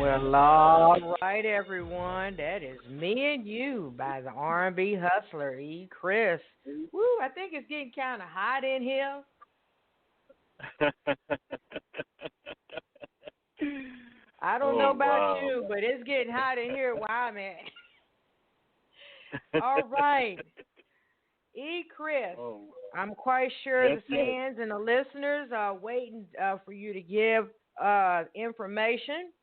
Well, all right, everyone. That is Me and You by the R&B Hustler, E. Chris. Woo, I think it's getting kind of hot in here. I don't know Oh about wow. you, but it's getting hot in here where I'm at. All right, E. Chris. Oh I'm quite sure yes, the yes. fans and the listeners are waiting for you to give information.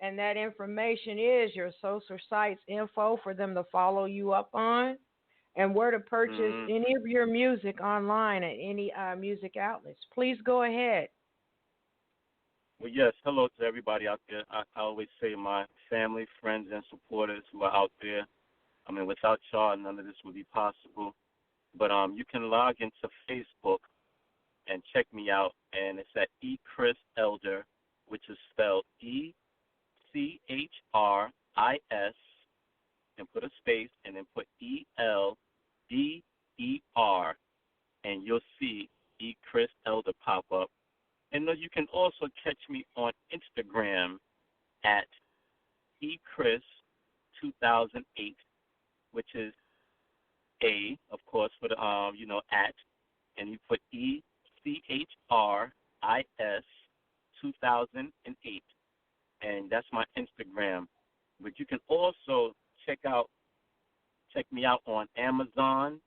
And that information is your social sites info for them to follow you up on, and where to purchase Mhm. any of your music online at any music outlets. Please go ahead. Well, yes. Hello to everybody out there. I always say my family, friends, and supporters who are out there. I mean, without y'all, none of this would be possible. But you can log into Facebook and check me out, and it's at E Chris Elder, which is spelled ECHRIS, and put a space, and then put ELDER, and you'll see E Chris Elder pop up. And then you can also catch me on Instagram at eChris2008, which is A, of course, for the at, and you put ECHRIS 2008, and that's my Instagram. But you can also check me out on Amazon,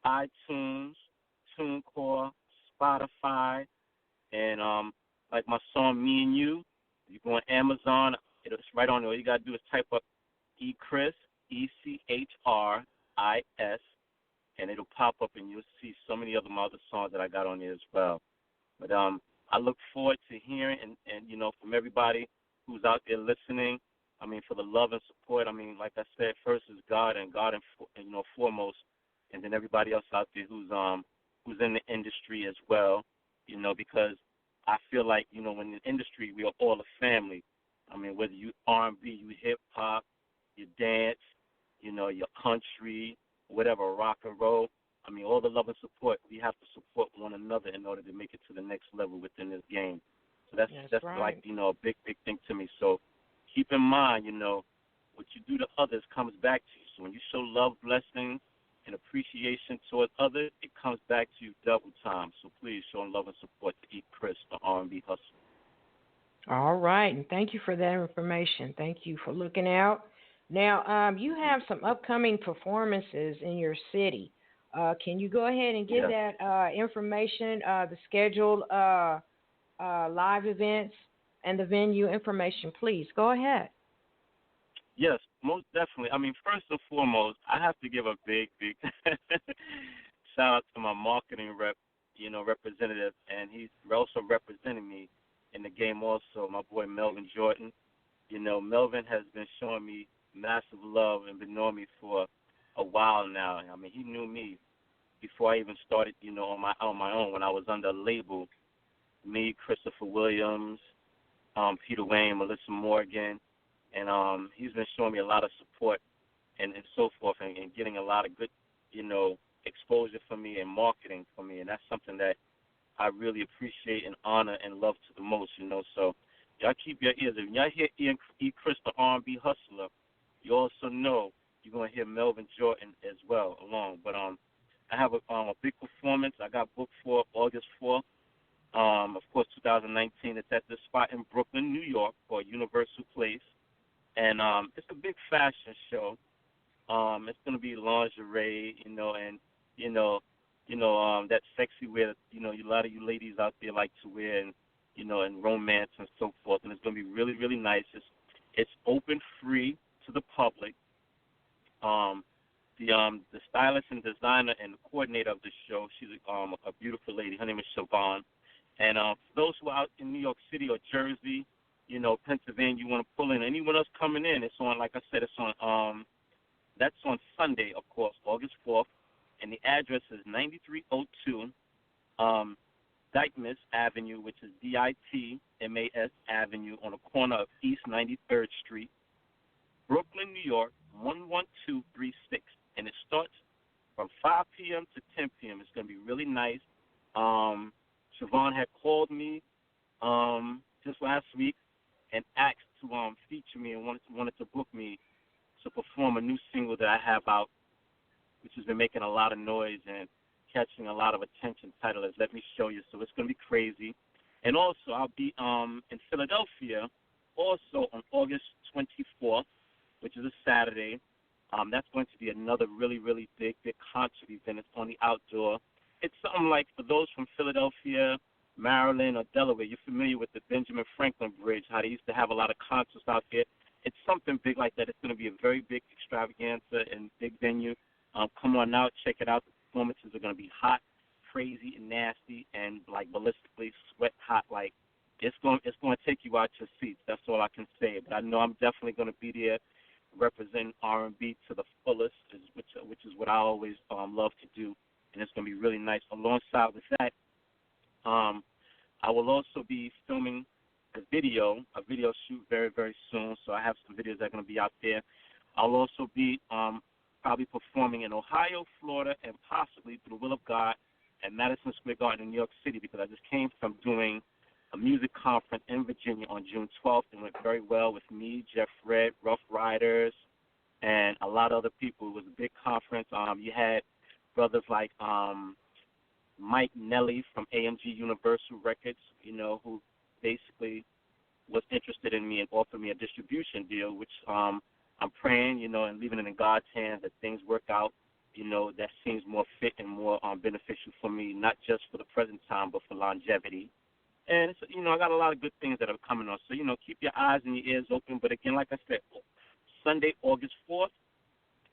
iTunes, TuneCore, Spotify, and like my song "Me and You." You go on Amazon, it's right on there. All you gotta do is type up eChris, ECHRIS, and it'll pop up, and you'll see so many other my other songs that I got on there as well. But I look forward to hearing and from everybody who's out there listening. I mean, for the love and support. I mean, like I said, first is God and God and foremost, and then everybody else out there who's in the industry as well. Because I feel like in the industry we are all a family. I mean, whether you R&B, you hip hop, you dance, your country, whatever, rock and roll. I mean, all the love and support. We have to support one another in order to make it to the next level within this game. So that's like Right. a big thing to me. So keep in mind, what you do to others comes back to you. So when you show love, blessings, and appreciation towards others, it comes back to you double time. So please show love and support to E. Chris, the R&B hustler. All right, and thank you for that information. Thank you for looking out. Now, you have some upcoming performances in your city. Can you go ahead and give Yes. that information, the scheduled live events and the venue information, please? Go ahead. Yes, most definitely. I mean, first and foremost, I have to give a big shout out to my marketing representative, and he's also representing me in the game also, my boy Melvin Jordan. Melvin has been showing me massive love and been knowing me for a while now. I mean, he knew me before I even started, on my own when I was under a label. Me, Christopher Williams, Peter Wayne, Melissa Morgan, and he's been showing me a lot of support and so forth, and getting a lot of good, exposure for me and marketing for me, and that's something that I really appreciate and honor and love to the most. So y'all keep your ears. If y'all hear E. Chris, the R&B Hustler, you also know you're gonna hear Melvin Jordan as well along. But I have a big performance. I got booked for August 4th. Of course, 2019. It's at this spot in Brooklyn, New York, called Universal Place, and it's a big fashion show. It's gonna be lingerie, and that sexy wear, a lot of you ladies out there like to wear, and romance and so forth. And it's gonna be really, really nice. It's open, free to the public. Um, the stylist and designer and the coordinator of the show, she's a beautiful lady. Her name is Siobhan. And for those who are out in New York City or Jersey, Pennsylvania, you want to pull in. Anyone else coming in? It's on, like I said, it's on. That's on Sunday, of course, August 4th, and the address is 9302 Dykemas Avenue, which is Ditmas Avenue, on the corner of East 93rd Street, Brooklyn, New York, 11236. And it starts from 5 p.m. to 10 p.m. It's going to be really nice. Siobhan had called me just last week and asked to feature me and wanted to book me to perform a new single that I have out, which has been making a lot of noise and catching a lot of attention. Title is Let Me Show You. So it's going to be crazy. And also, I'll be in Philadelphia also on August 24th, which is a Saturday. That's going to be another really, really big concert event. It's on the outdoor. It's something like, for those from Philadelphia, Maryland, or Delaware, you're familiar with the Benjamin Franklin Bridge, how they used to have a lot of concerts out there. It's something big like that. It's going to be a very big extravaganza and big venue. Come on out, check it out. The performances are going to be hot, crazy, and nasty, and like ballistically sweat hot. Like it's going to take you out your seats. That's all I can say. But I know I'm definitely going to be there, representing R&B to the fullest, which is what I always love to do, and it's going to be really nice. Alongside with that, I will also be filming a video shoot very, very soon. So I have some videos that are going to be out there. I'll also be probably performing in Ohio, Florida, and possibly, through the will of God, at Madison Square Garden in New York City, because I just came from doing a music conference in Virginia on June 12th. It went very well with me, Jeff Red, Rough Riders, and a lot of other people. It was a big conference. You had brothers like Mike Nelly from AMG Universal Records, who basically was interested in me and offered me a distribution deal, which I'm praying, and leaving it in God's hands that things work out, that seems more fit and more beneficial for me, not just for the present time, but for longevity. And, I got a lot of good things that are coming on. So, keep your eyes and your ears open. But, again, like I said, Sunday, August 4th,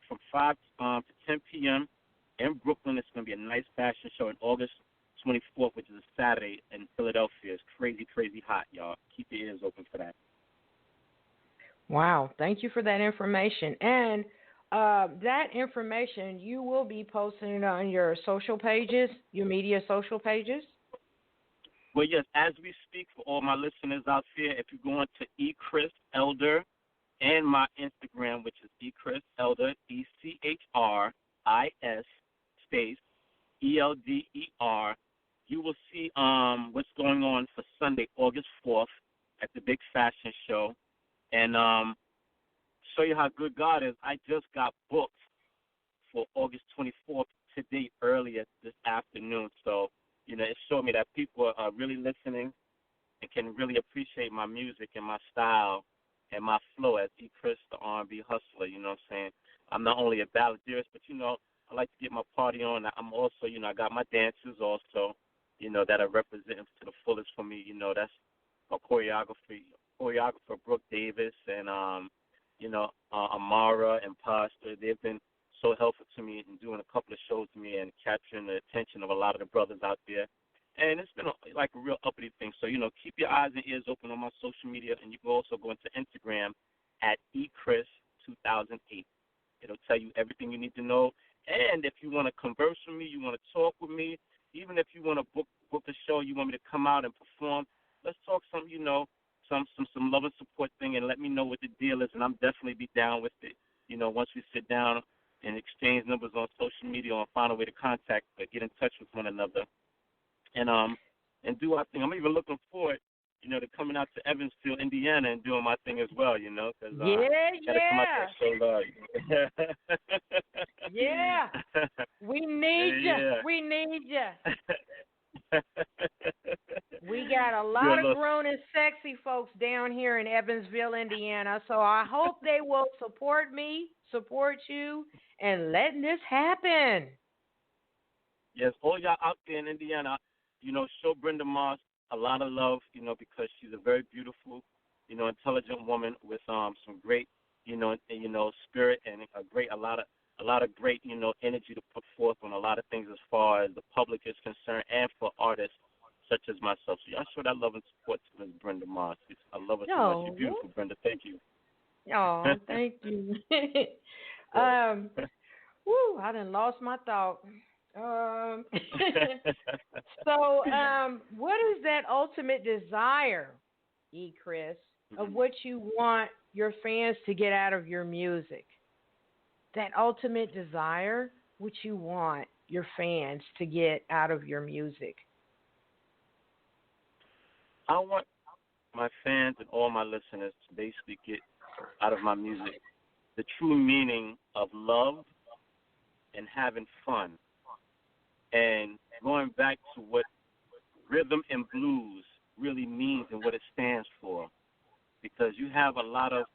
from 5 to 10 p.m. in Brooklyn. It's going to be a nice fashion show. And August 24th, which is a Saturday, in Philadelphia. It's crazy, crazy hot, y'all. Keep your ears open for that. Wow. Thank you for that information. And that information, you will be posting it on your social pages, your media social pages? Well, yes, as we speak, for all my listeners out there, if you go on to eChris Elder and my Instagram, which is eChris Elder, ECHRIS space ELDER, you will see what's going on for Sunday, August 4th at the big fashion show. And show you how good God is, I just got booked for August 24th today, earlier this afternoon. So, it showed me that people are really listening and can really appreciate my music and my style and my flow as eChris, the R&B Hustler. You know what I'm saying? I'm not only a balladeerist, but, I like to get my party on. I'm also, I got my dancers also, that are representing to the fullest for me. That's a choreographer Brooke Davis and, Amara and Pastor. They've been so helpful to me in doing a couple of shows to me and capturing the attention of a lot of the brothers out there. And it's been like a real uppity thing. So, keep your eyes and ears open on my social media, and you can also go into Instagram at eChris2008. It'll tell you everything you need to know. And if you want to converse with me, you want to talk with me, even if you want to book a show, you want me to come out and perform, let's talk some love and support thing, and let me know what the deal is, and I'm definitely be down with it. Once we sit down and exchange numbers on social media or find a way to contact or get in touch with one another, and do our thing. I'm even looking forward, to coming out to Evansville, Indiana, and doing my thing as well, because I gotta come out there so Yeah. We need you. Yeah. We need you. We got a lot of grown and sexy folks down here in Evansville, Indiana, so I hope they will support me, support you, and letting this happen. Yes, all y'all out there in Indiana, show Brenda Moss a lot of love, because she's a very beautiful, intelligent woman with some great, spirit and a lot of great, energy to put forth on a lot of things as far as the public is concerned, and for artists such as myself. So y'all show that love and support to Ms. Brenda Moss. I love her so much. You're beautiful, Brenda. Thank you. Oh, thank you. I done lost my thought. So, what is that ultimate desire, eChris, of what you want your fans to get out of your music? That ultimate desire, what you want your fans to get out of your music? I want my fans and all my listeners to basically get out of my music the true meaning of love and having fun, and going back to what rhythm and blues really means and what it stands for. Because you have a lot of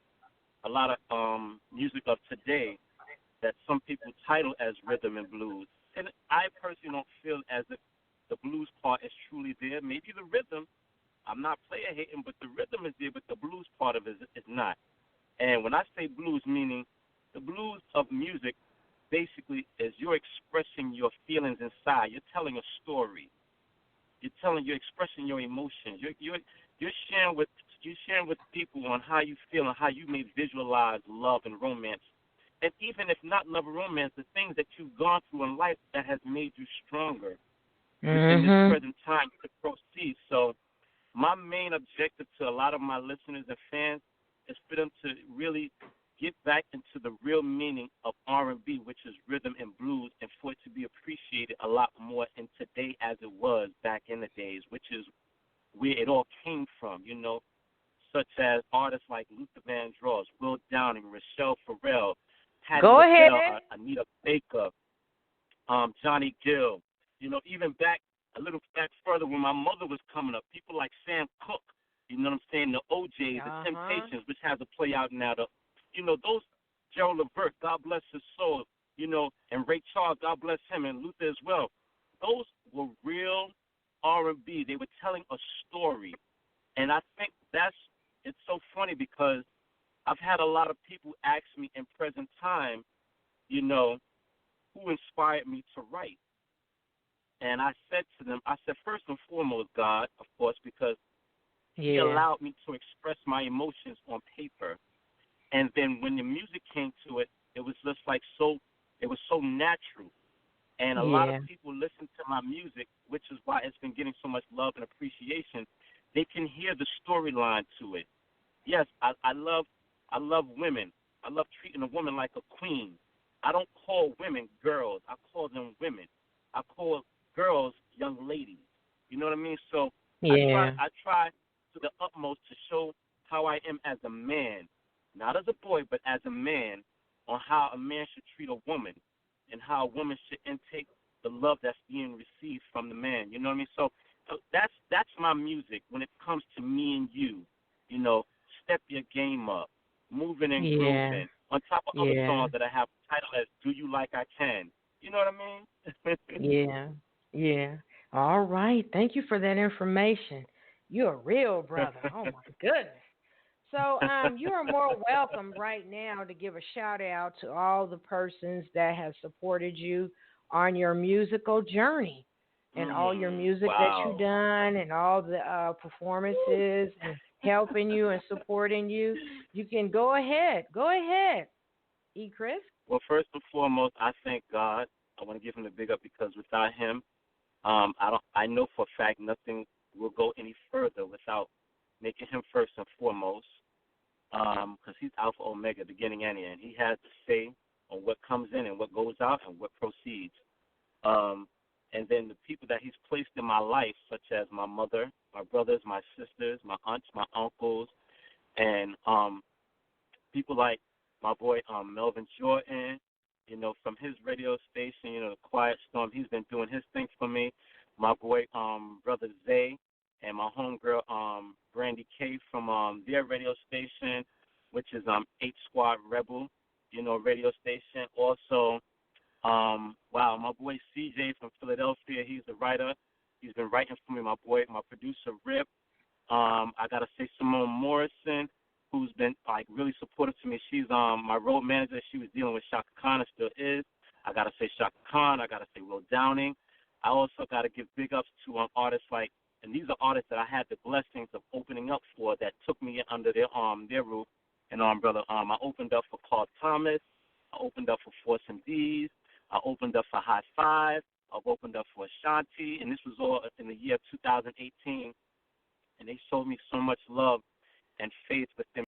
music of today that some people title as rhythm and blues, and I personally don't feel as if the blues part is truly there. Maybe the rhythm, I'm not player hating, but the rhythm is there, but the blues part of it is not. And when I say blues, meaning the blues of music basically is you're expressing your feelings inside. You're telling a story. You're expressing your emotions. You're sharing with people on how you feel and how you may visualize love and romance. And even if not love or romance, the things that you've gone through in life that has made you stronger within this present time to proceed. So my main objective to a lot of my listeners and fans is for them to really get back into the real meaning of R&B, which is rhythm and blues, and for it to be appreciated a lot more in today as it was back in the days, which is where it all came from, such as artists like Luther Vandross, Will Downing, Rochelle Farrell, Patti LaBelle, Anita Baker, Johnny Gill, even back a little back further when my mother was coming up, people like Sam Cooke, you know what I'm saying, the OJs, the Temptations, which has a play out now, those Gerald Levert, God bless his soul, and Ray Charles, God bless him, and Luther as well. Those were real R&B. They were telling a story. And I think it's so funny because I've had a lot of people ask me in present time, who inspired me to write. And I said to them, first and foremost, God, of course, because He allowed me to express my emotions on paper. And then when the music came to it, it was just it was so natural. And a lot of people listen to my music, which is why it's been getting so much love and appreciation. They can hear the storyline to it. Yes, I love women. I love treating a woman like a queen. I don't call women girls. I call them women. I call girls young ladies. You know what I mean? So I try to the utmost to show how I am as a man, not as a boy, but as a man, on how a man should treat a woman and how a woman should intake the love that's being received from the man. You know what I mean? So that's my music when it comes to me and you. Step your game up, moving and grooving. On top of other songs that I have titled as "Do You Like I Can." You know what I mean? Yeah. All right. Thank you for that information. You're a real brother. Oh my goodness. So you are more welcome right now to give a shout out to all the persons that have supported you on your musical journey and all your music that you've done and all the performances and helping you and supporting you. You can go ahead. Go ahead, E. Chris. Well, first and foremost, I thank God. I want to give him a big up because without him, I know for a fact nothing will go any further without making him first and foremost. Because he's Alpha Omega, beginning and end. He has to say on what comes in and what goes out and what proceeds. And then the people that he's placed in my life, such as my mother, my brothers, my sisters, my aunts, my uncles, and people like my boy Melvin Jordan, from his radio station, the Quiet Storm. He's been doing his thing for me. My boy Brother Zay, and my homegirl, Brandy K from their radio station, which is 8 Squad Rebel, radio station. Also, my boy CJ from Philadelphia, he's a writer. He's been writing for me. My producer Rip. I gotta say Simone Morrison, who's been really supportive to me. She's my road manager. She was dealing with Chaka Khan and still is. I gotta say Chaka Khan. I gotta say Will Downing. I also gotta give big ups to artists like. And these are artists that I had the blessings of opening up for that took me under their roof. And brother, I opened up for Carl Thomas. I opened up for Force MDs. I opened up for High Five. I've opened up for Ashanti. And this was all in the year 2018. And they showed me so much love and faith within